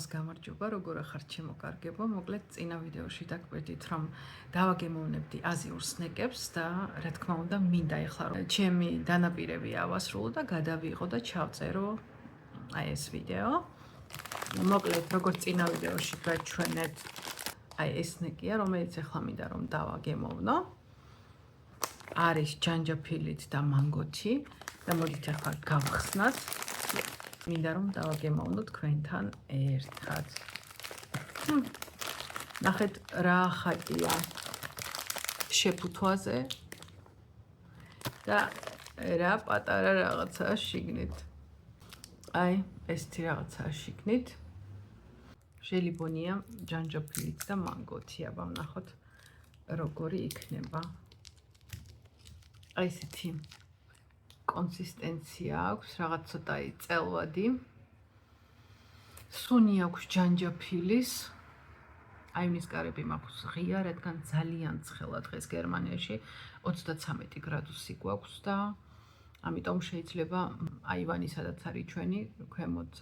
ყველას გამარჯობა, როგორ ახართ ჩემო კარგებო. მოკლედ წინა ვიდეოში დაგვერდით, რომ დავაგემოვნებდი აზიურ სნეკებს და რა თქმა უნდა, მინდა ეხლა რომ ჩემი დანაპირები ავასრულო და გადავიღო და ჩავწერო აი ეს ვიდეო. მოკლედ, როგორც წინა ვიდეოში გაჩვენეთ, აი ეს სნეკია, რომელიც ეხლა მინდა რომ დავაგემოვნო. არის ჯანჯაფილით და მანგოთი და მოდით ახლა გავხსნათ. მინდა რომ დავაგემოვნო თქვენთან ერთად. ნახეთ რა ხატია შეფუთვაზე და რა პატარა რაღაცაა შიგნით. აი, ესეთი რაღაცაა შიგნით. შელიბონია ჯანჯაფილით და მანგოთი, აბა ვნახოთ როგორი იქნება. აი ესეთი კონსისტენცია აქვს, რაღაც ცოტა წელვადი. სუნი აქვს ჯანჯაფილის. აი მის კარები მაქვს ღია, რადგან ძალიან ცხელა დღეს გერმანიაში 33 გრადუსი გვაქვს და ამიტომ შეიძლება აივანი სადაც არის ჩვენი ქვემოთ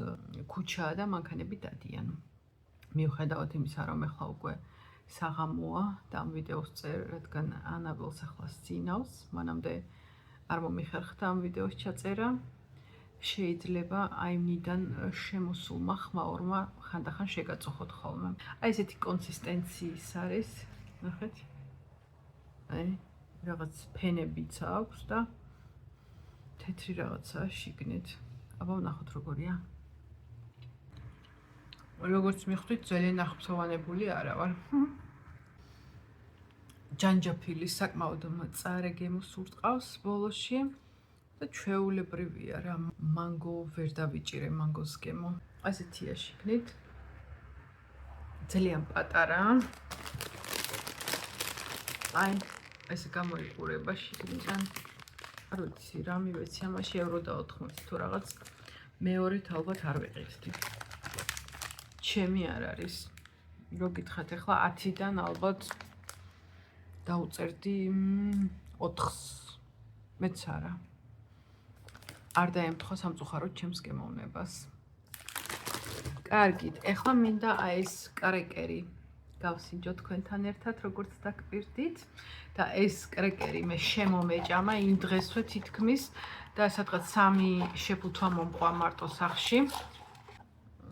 ქუჩაა და მანქანები დადიან. მიუხედავად იმისა, რომ ეხლა უკვე საღამოა და ამ ვიდეოს წერ, რადგან ანაბელს ახლა სძინავს, მანამდე არ მომიხერხდა ამ ვიდეოს ჩაწერა. შეიძლება აიმნიდან შემოსულმა ხმაურმა ხანდახან შეგაწუხოთ ხოლმე. აი ესეთი კონსისტენციის არის, ნახეთ. აი, რაღაც ფენებიც აქვს და თეთრი რაღაცაა შიგნით. აბა ვნახოთ როგორია. როგორც მიხვდით, ძალიან აღფრთოვანებული არა ვარ. ჯანჯაფილის საკმაოდ მწარე გემო სურტყავს ბოლოში და ჩვეულებრივია რა, მანგო ვერ დავიჭირე მანგოს გემო. ასეთია შიგნით. ძალიან პატარა. აი, ესე გამოიყურება შიგნიდან. არ ვიცი, რა მივეცი ამაში евро და 80 თუ რაღაც. მეორედ ალბათ არ ვიყიდდი. ჩემი არ არის. რო გითხათ ახლა 10-დან ალბათ დაუწერდი 4-ს. მეც არა. არ დაემთხვა სამწუხაროდ ჩემს გემოვნებას. კარგით, ახლა მინდა აი ეს კრეკერი გავსინჯო თქვენთან ერთად, როგორც დაგპირდით და ეს კრეკერი მე შემომეჭამა იმ დღესვე თითქმის და სადღაც 3 შეფუთვა მომყვა მარტო სახში.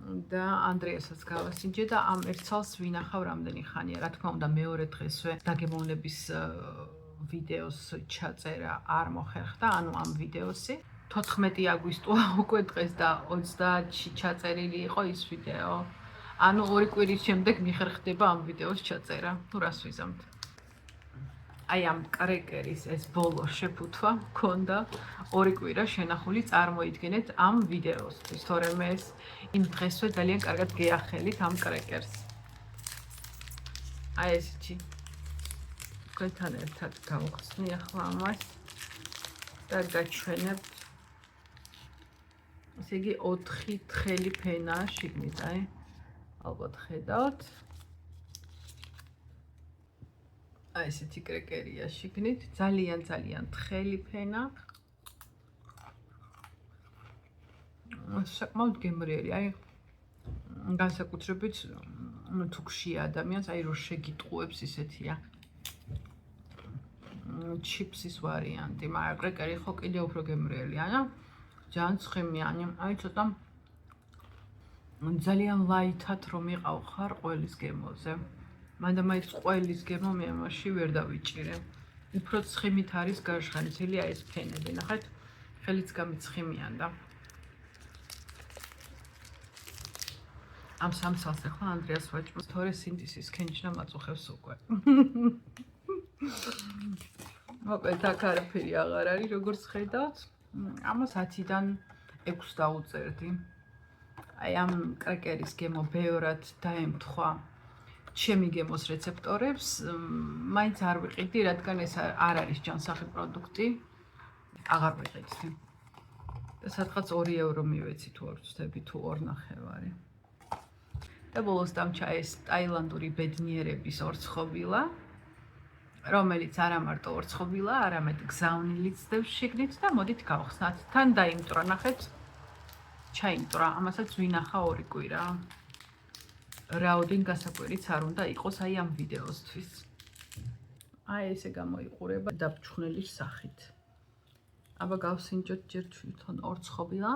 და ანდრეასაც გავასინჯე და ამ ერთსალს ვინახავ რამდენი ხანია. რა თქმა უნდა, მეორე დღესვე დაგემოვნების ვიდეოს ჩაწერა არ მოხერხდა, ანუ ამ ვიდეოსი 14 აგვისტოა უკვე დღეს და 30-ში ჩაწერილი იყო ის ვიდეო. ანუ 2 კვირის შემდეგ მიხერხდება ამ ვიდეოს ჩაწერა. თუ რას ვიზამთ? აი ამ კრეკერის ეს ბოლო შეფუთვა მქონდა 2 კვირა შენახული, წარმოიდგინეთ ამ ვიდეოსთვის, თორემ ეს იმ დღესვე ძალიან კარგად გეახელით ამ კრეკერს. აი ესეთი. თქვენთან ერთად გავხსნი ახლა ამას და გაჩვენებთ. ესე იგი 4 თხელი ფენაა შიგნით, აი. ალბათ ხედავთ. აი ესეთი კრეკერია შიგნით, ძალიან თხელი ფენა. საკმაოდ გემრიელი, აი განსაკუთრებით თუ გშია ადამიანს, აი რო შეგიტყუებს ისეთია. ჩიპსის ვარიანტი, მაგრამ კრეკერი ხო კიდე უფრო გემრიელია, და ძალიან ცხიმიანი, აი ცოტა ძალიან ლაითად რომ იყავხარ ყველის გემოზე. მანდა მაინც ყველის გემო მე ამაში ვერ დავიჭირე. უფრო ცხიმით არის გარშხანილი აი ეს ფენები, ნახეთ, ხელიც გამიცხიმიანდა. ამ სამსალს ახლა ანდრეას ვაჭრობს, თორე სინდისის ქენჩნა მაწუხებს უკვე. მოკლედ აქ არაფერი აღარ არის, როგორც ხედავთ. ამას 10-დან 6 დაუწერდი. აი ამ კრეკერის გემო ბევრად დაემთხვა ჩემი გემოს რეცეპტორებს, მაინც არ ვიყიდი, რადგან ეს არ არის ჯანსაღი პროდუქტი. აღარ ვიყიდდი. და სადღაც 2 евро მივეცი თუ არ ვცდები, თუ 2.5. და ბოლოს დამჩა ეს ტაილანდური ბედნიერების ორცხობილა, რომელიც არა მარტო ორცხობილა, არამედ გზავნილიც დევს შიგნით და მოდით გავხსნათ. თან დაიმტრა, ნახეთ. ჩაიმტრა, ამასაც ვინახა 2 კვირა. რაოდენ გასაკვირიც არ უნდა იყოს აი ამ ვიდეოსთვის. აი ესე გამოიყურება დაფრჩხნელი სახით. აბა გავსინჯოთ ჯერ თვითონ ორცხობილა.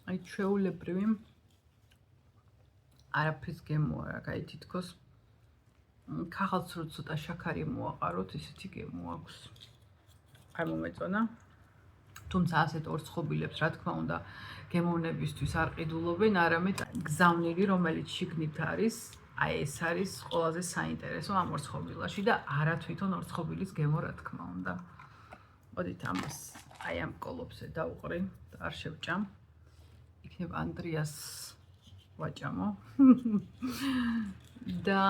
აი ჩვეულებრივი არაფრის გემოა, აი თითქოს ქაღალდს რო ცოტა შაქარი მოაყაროთ, ისეთი გემო აქვს. აი მომეწონა. თუმცა ასეთ ორცხობილებს, რა თქმა უნდა, გემოვნებისთვის არ ყიდულობენ, არამედ გზავნილი, რომელიც შიგნით არის, აი ეს არის ყველაზე საინტერესო ამ ორცხობილაში და არა თვითონ ორცხობილის გემო, რა თქმა უნდა. მოდით ამას აი ამ კოლოფზე დავუყრი და არ შევჭამ. იქნება ანდრიას ვაჭამო. და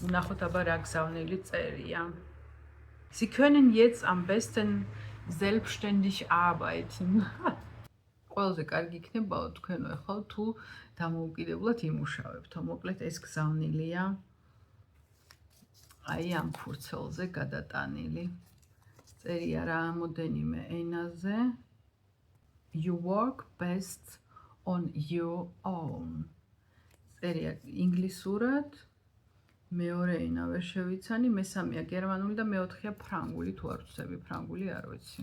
ვნახოთ აბა რა გზავნილი წერია. Sie können jetzt am besten selbstständig arbeiten. ყველაზე კარგი იქნებაო თქვენ ახლა თუ დამოუკიდებლად იმუშავებთ. მოკლედ ეს გზავნილია აი ამ ფურცელზე გადატანილი. წერია რამოდენიმე ენაზე. You work best on your own. წერია ინგლისურად, მეორე ენა ვერ შევიცანი, მესამეა გერმანული და მეოთხეა ფრანგული, თუ არ ვწევი ფრანგული არ ვიცი.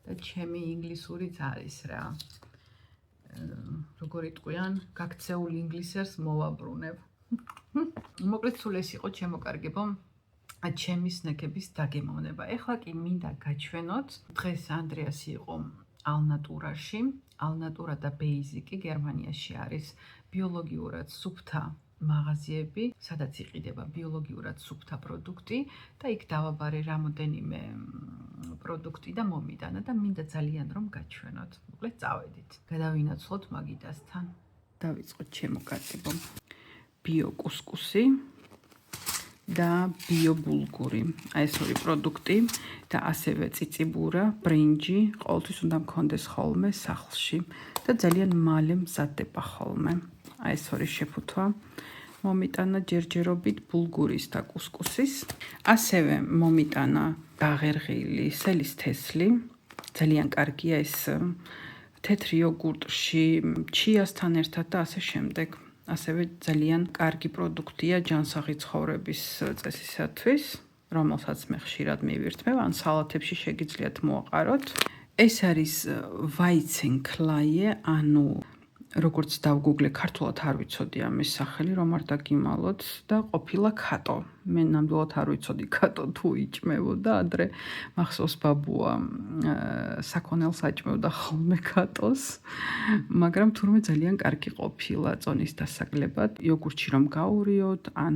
და ჩემი ინგლისურიც არის რა. როგორ იტყვიან, გაქცეულ ინგლისერს მოვაბრუნებ. მოკლედ სულ ეს იყო ჩემო-კარგებო, ჩემი სნექების დაგემოვნება. ეხლა კი მინდა გაჩვენოთ, დღეს ანდრიასი იყო ალნატურაში. ალნატურა და ბეიზიკი გერმანიაში არის ბიოლოგიურად სუფთა მაღაზიები, სადაც იყიდება ბიოლოგიურად სუფთა პროდუქტი და იქ დავაბარე რამოდენიმე პროდუქტი და მომიტანა და მინდა ძალიან რომ გაჩვენოთ. მოკლედ წავედით. გადავინაცვლოთ მაგიდასთან. დავიწყოთ ჩემო-კარგებო. ბიო კუსკუსი და ბიო ბულგური. აი ეს ორი პროდუქტი და ასევე წიწიბურა, ბრინჯი, ყოველთვის უნდა მქონდეს ხოლმე სახლში და ძალიან მალე მზადდება ხოლმე. აი ეს ორი შეფუთვა მომიტანა ჯერჯერობით ბულგურის და კუსკუსის. ასევე მომიტანა დაღერღილი სელის თესლი. ძალიან კარგია ეს თეთრ იოგურტში, ჩიასთან ერთად და ასე შემდეგ. ასევე ძალიან კარგი პროდუქტია ჯანსაღი ცხოვრების წესისათვის, რომელსაც მე ხშირად მივირთმევ, ან სალათებში შეგიძლიათ მოაყაროთ. ეს არის ვაიცენკლაიე, ანუ როგორც დავგუგლე, ქართულად არ ვიცოდი ამის სახელი, რომ არ დაგიმალოთ და ყოფილა კატო. მე ნამდვილად არ ვიცოდი კატო თუ იჭმევოდა, ადრე მახსოვს ბაბუა საქონელს აჭმევდა ხოლმე კატოს, მაგრამ თურმე ძალიან კარგი ყოფილა წონის დასაგლებად, იოგურტში რომ გაურიოთ, ან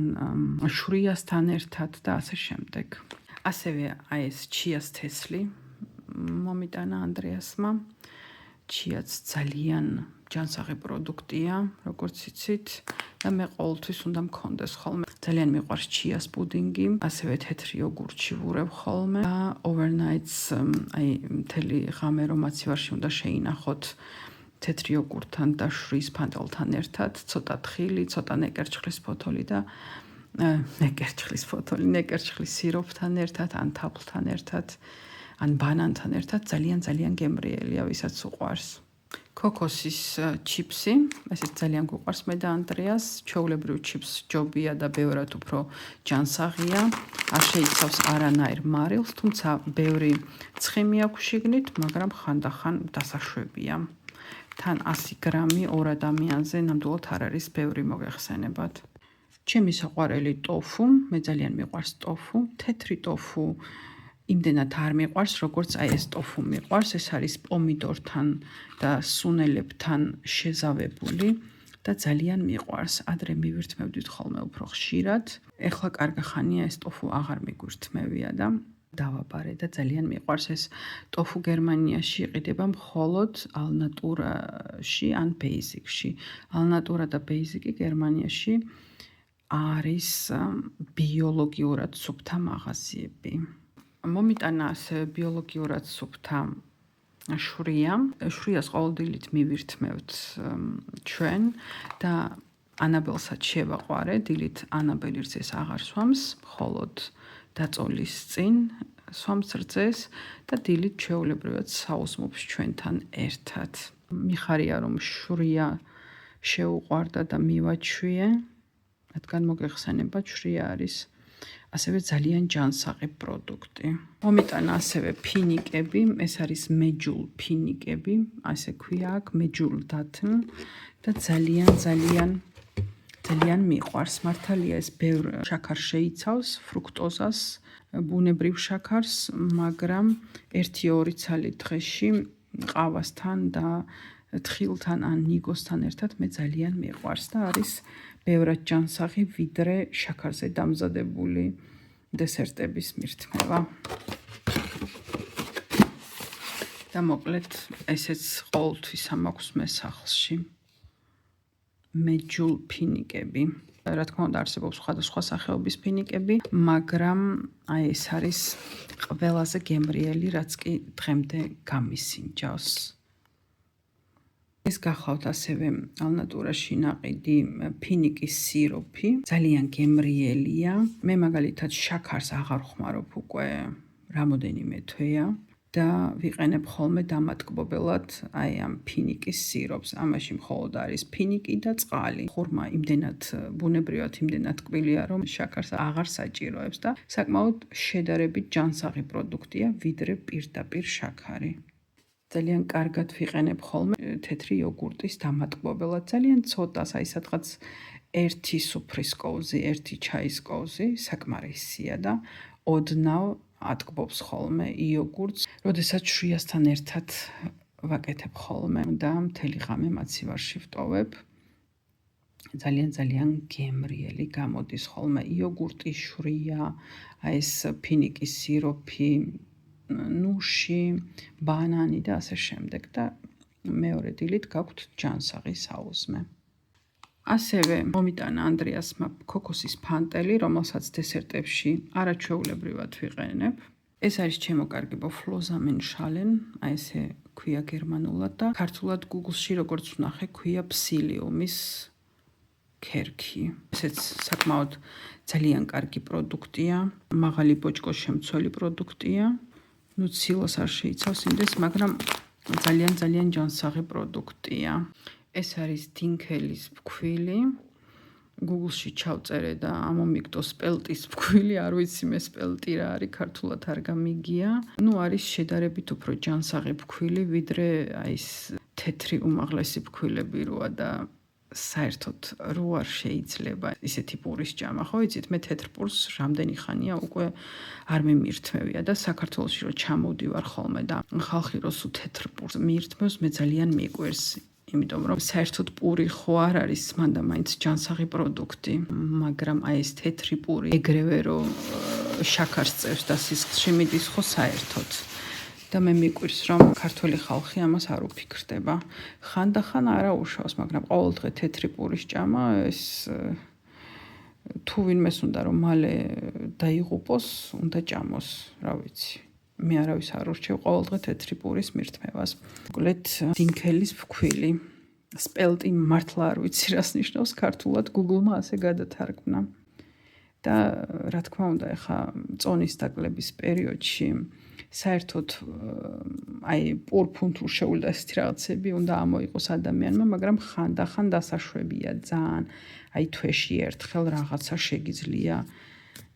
შვრიასთან ერთად და ასე შემდეგ. ასევე აი ეს ჩიას თესლი მომიტანა ანდრიასმა. ჩიაც ძალიან ჯანსაღი პროდუქტია, როგორც იცით, და მე ყოველთვის უნდა მქონდეს ხოლმე. ძალიან მიყვარს ჩიას პუდინგი, ასევე თეთრი იოგურტში ვურევ ხოლმე და overnights, აი მთელი ღამე რომ მაცივარში უნდა შეინახოთ თეთრი იოგურტთან და შვრიის ფანტელთან ერთად, ცოტა თხილი, ცოტა ნეკერჩხლის ფოთოლი და ნეკერჩხლის სიროფთან ერთად, ან თაფლთან ერთად, ან ბანანთან ერთად ძალიან გემრიელია, ვისაც უყვარს. ქოქოსის ჩიპსი, ესეც ძალიან გვიყვარს მე და ანდრიას. ჩვეულებრივ ჩიპს ჯობია და ბევრად უფრო ჯანსაღია. არ შეიცავს არანაირ მარილს, თუმცა ბევრი ცხიმი აქვს შიგნით, მაგრამ ხანდახან დასაშვებია. თან 100 გრამი ორ ადამიანზე ნამდვილად არ არის ბევრი მოგეხსენებათ. ჩემი საყვარელი ტოფუ, მე ძალიან მიყვარს ტოფუ, თეთრი ტოფუ იმდენად არ მიყვარს, როგორც აი ეს ტოფუ მიყვარს. ეს არის პომიდორთან და სუნელებთან შეზავებული და ძალიან მიყვარს. ადრე მივირთმევდით ხოლმე უფრო ხშირად. ეხლა კარგახანია ეს ტოფუ აღარ მიგვირთმევია და დავაბარე და ძალიან მიყვარს. ეს ტოფუ გერმანიაში იყიდება მხოლოდ ალნატურაში ან ბეიზიკში. ალნატურა და ბეიზიკი გერმანიაში არის ბიოლოგიურად სუფთა მაღაზიები. მომიტანა ასევე ბიოლოგიურად სუფთა შვრია. შვრიას ყოველდღიურად მივირთმევთ ჩვენ და ანაბელსაც შევაყვარე. დილით ანაბელი რძეს აღარ სვამს, მხოლოდ დაწოლის წინ სვამს რძეს და დილით ჩვეულებრივად საუზმობს ჩვენთან ერთად. მიხარია რომ შვრია შეუყვარდა და მივაჩვიე, რადგან მოგეხსენება შვრია არის ასევე ძალიან ჯანსაღი პროდუქტი. მომიტანა ასევე ფინიკები, ეს არის მეჯულ ფინიკები, ასე ქვია აქ მეჯულ დათმ და ძალიან მიყვარს. მართალია ეს ბევრ შაქარს შეიცავს, ფრუქტოზას, ბუნებრივ შაქარს, მაგრამ 1-2 ცალი დღეში ყავასთან და თხილთან ან ნიგოსთან ერთად მე ძალიან მიყვარს და არის ბევრად ჯანსაღი ვიდრე შაქარზე დამზადებული დესერტების მირთმევა. და მოკლედ ესეც ყოველთვის ამაქვს მე სახლში. მეჯულ ფინიკები. რა თქმა უნდა არსებობს სხვადასხვა სახეობის ფინიკები, მაგრამ ეს არის ყველაზე გემრიელი, რაც კი დღემდე გამისინჯავს. ეს გახავთ ასევე ალნატურაში ნაყიდი ფინიკის სიროფი, ძალიან გემრიელია. მე მაგალითად შაქარს აღარ ხმარობ უკვე რამოდენიმე თვეა და ვიყენებ ხოლმე დამატკბობელად აი ამ ფინიკის სიროფს. ამაში მხოლოდ არის ფინიკი და წყალი. ხურმა იმდენად ბუნებრივად იმდენად ტკბილია, რომ შაქარს აღარ საჭიროებს და საკმაოდ შედარებით ჯანსაღი პროდუქტია, ვიდრე პირდაპირ შაქარი. ძალიან კარგად ვიყენებ ხოლმე თეთრი იოგურტის დამატკბობელად. ძალიან ცოტას, აი სადღაც 1 სუფრის კოვზი, 1 ჩაის კოვზი საკმარისია და ოდნავ ატკბობს ხოლმე იოგურტს, როდესაც შვრიასთან ერთად ვაკეთებ ხოლმე და მთელი ღამე მაცივარში ვტოვებ. ძალიან გემრიელი გამოდის ხოლმე იოგურტი, შვრია, აი ეს ფინიკის სიროფი, ნუში, ბანანი და ასე შემდეგ და მეორე დილით გაქვთ ჯანსაღი საუზმე. ასევე მომიტანა ანდრიასმა ქოქოსის ფანტელი, რომელსაც დესერტებში არაჩვეულებრივად ვიყენებ. ეს არის ჩემო კარგი ბოფლოზამენ შალენ, აი ესე ქვია გერმანულად და ქართულად Google-ში როგორც ვნახე, ქვია ფსილიუმის ქერქი. ესეც საკმაოდ ძალიან კარგი პროდუქტია, მაღალი ბოჭკოს შემცველი პროდუქტია. ნუ ცილოს არ შეიცავს იმდეს, მაგრამ ძალიან ჯანსაღი პროდუქტია. ეს არის დინქელის ფქვილი. Google-ში ჩავწერე და ამომიგდო სპელტის ფქვილი, არ ვიცი მე სპელტი რა არის, ქართულად არ გამიგია. ნუ არის შედარებით უფრო ჯანსაღი ფქვილი, ვიდრე აი ეს თეთრი უმაღლესი ფქვილები როა და საერთოდ რო არ შეიძლება ისეთი პურის ჭამა, ხო იცით, მე თეთრ პურს რამდენი ხანია უკვე არ მიმირთმევია და საქართველოში რო ჩამოვდივარ ხოლმე და ხალხი რო სულ თეთრ პურს მიირთმევს, მე ძალიან მიყვარს. იმიტომ რომ საერთოდ პური ხო არ არის მან და მაინც ჯანსაღი პროდუქტი, მაგრამ აი ეს თეთრი პური ეგრევე რომ შაქარს წევს და სისხლში მიდის ხო საერთოდ. და მე მიყვარს რომ ქართული ხალხი ამას არ უფიქრდება. ხანდახან არა უშავს, მაგრამ ყოველდღე თეთრი პურის ჭამა ეს თუ ვინმეს უნდა რომ მალე დაიღუპოს, უნდა ჭამოს, რა ვიცი. მე არავის არ ურჩევ ყოველდღე თეთრი პურის მირთმევას. მოკლედ დინქელის ფქვილი. სპელტი მართლა არ ვიცი რას ნიშნავს ქართულად, Google-მა ასე გადათარგმნა. და რა თქმა უნდა, ეხა წონის დაკლების პერიოდში საერთოდ აი პურფუნთურშეული და ესეთი რაღაცები უნდა ამოიყოს ადამიანმა, მაგრამ ხანდახან დასაშვებია ძალიან. აი თვეში ერთხელ რაღაცა შეგიძლია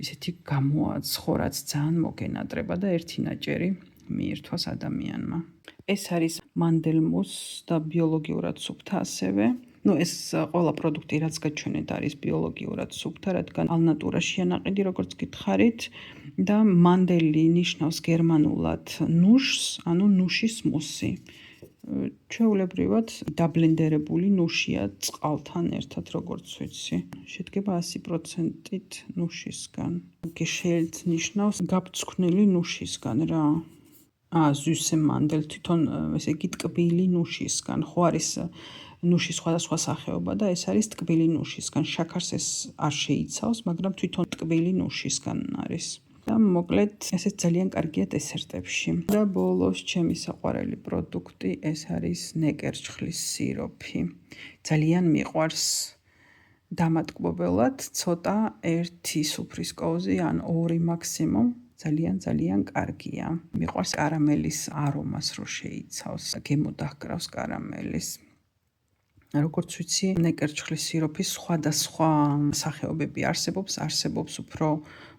ისეთი გამოაცხო, რაც ძალიან მოგენატრება და ერთი ნაჭერი მიირთვას ადამიანმა. ეს არის მანდელმუს და ბიოლოგიურად სუფთა ასევე. ნუ ეს ყველა პროდუქტი რაც გაჩვენეთ არის ბიოლოგიურად სუფთა, რადგან ალნატურაშია ნაყიდი, როგორც გითხარით და მანდელი ნიშნავს გერმანულად ნუშს, ანუ ნუშის მუსი. ჩვეულებრივად დაბლენდერებული ნუშია წყალთან ერთად, როგორც ვიცი. შედგება 100%-ით ნუშისგან. გეშელდ ნიშნავს გაბწკვნილი ნუშისგან რა. ზუსე მანდელ თვითონ ესე იგი ტკბილი ნუშისგან. ხო არის ნუში სხვადასხვა სახეობა და ეს არის ტკბილი ნუშისგან. შაქარს ეს არ შეიცავს, მაგრამ თვითონ ტკბილი ნუშისგან არის. და მოკლედ ესეც ძალიან კარგია დესერტებში. და ბოლოს ჩემი საყვარელი პროდუქტი ეს არის ნეკერჩხლის სიროფი. ძალიან მიყვარს დამატკბობელად ცოტა 1 სუფრის კოვზი ან 2 მაქსიმუმ ძალიან კარგია. მიყვარს კარამელის არომას რო შეიცავს, გემოდაჰკრავს კარამელის. როგორც ვიცი, ნეკერჩხლის სიროფის სხვადასხვა სახეობები არსებობს უფრო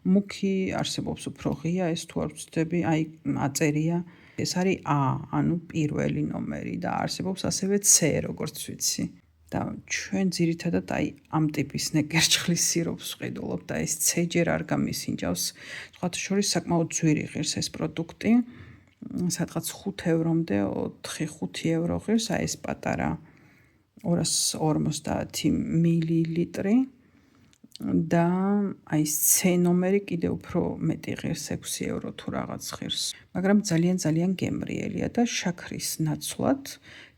მუქი, არსებობს უფრო ღია, ეს თუ არ ვცდები, აი აწერია, ეს არის A, ანუ პირველი ნომერი და არსებობს ასევე C, როგორც ვიცი. და ჩვენ ძირითადად აი ამ ტიპის ნეკერჩხლის სიროფს ვყიდულობ და ეს C ჯერ არ გამისინჯავს. სხვათა შორის საკმაოდ ძვირი ღირს ეს პროდუქტი. სადღაც 5 ევრომდე 4-5 евро ღირს, აი ეს პატარა 250 მილილიტრი და აი ეს C ნომერი კიდე უფრო მეტი ღირს, 6 евро თუ რაღაც ღირს. მაგრამ ძალიან გემრიელია და შაქრის ნაცვლად,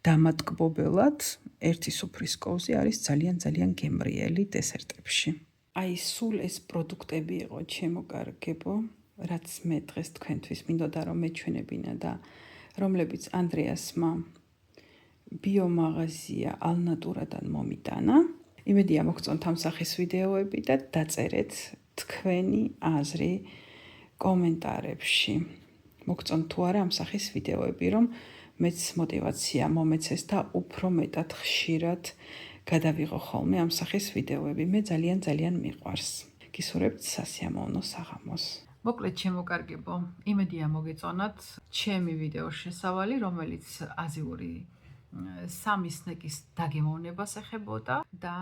დამატკბობელად 1 სუფრის კოვზი არის ძალიან გემრიელი დესერტებში. აი სულ ეს პროდუქტები იყო ჩემო კარგებო, რაც მე დღეს თქვენთვის მინდოდა რომ მეჩვენებინა და რომლებიც ანდრეასმა ბიომაღაზია ალნატურადან მომიტანა. იმედია მოგწონთ ამ სახის ვიდეოები და დაწერეთ თქვენი აზრი კომენტარებში. მოგწონთ თუ არა ამ სახის ვიდეოები, რომ მეც мотивация მომეცეს და უფრო მეტად ხშირად გადავიღო ხოლმე ამ სახის ვიდეოები. მე ძალიან მიყვარს. გისურვებთ სასიამოვნო საღამოს. მოკლედ შემოკარგებო, იმედია მოგეწონათ ჩემი ვიდეოს შესავალი, რომელიც აზიური სამი სნეკის დაგემოვნებას ეხებოდა და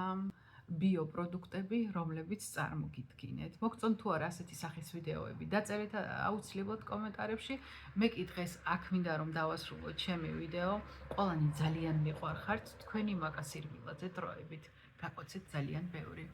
ბიოპროდუქტები, რომლებიც წარმოგიდგინეთ. მოგწონთ თუ არა ასეთი სახის ვიდეოები, დაწერეთ აუცილებლად კომენტარებში. მე კი დღეს აქ მინდა რომ დავასრულო ჩემი ვიდეო. ყველანი ძალიან მიყვარხართ თქვენი მაკასირვილაძე დროებით. გაყოცეთ ძალიან ბევრი.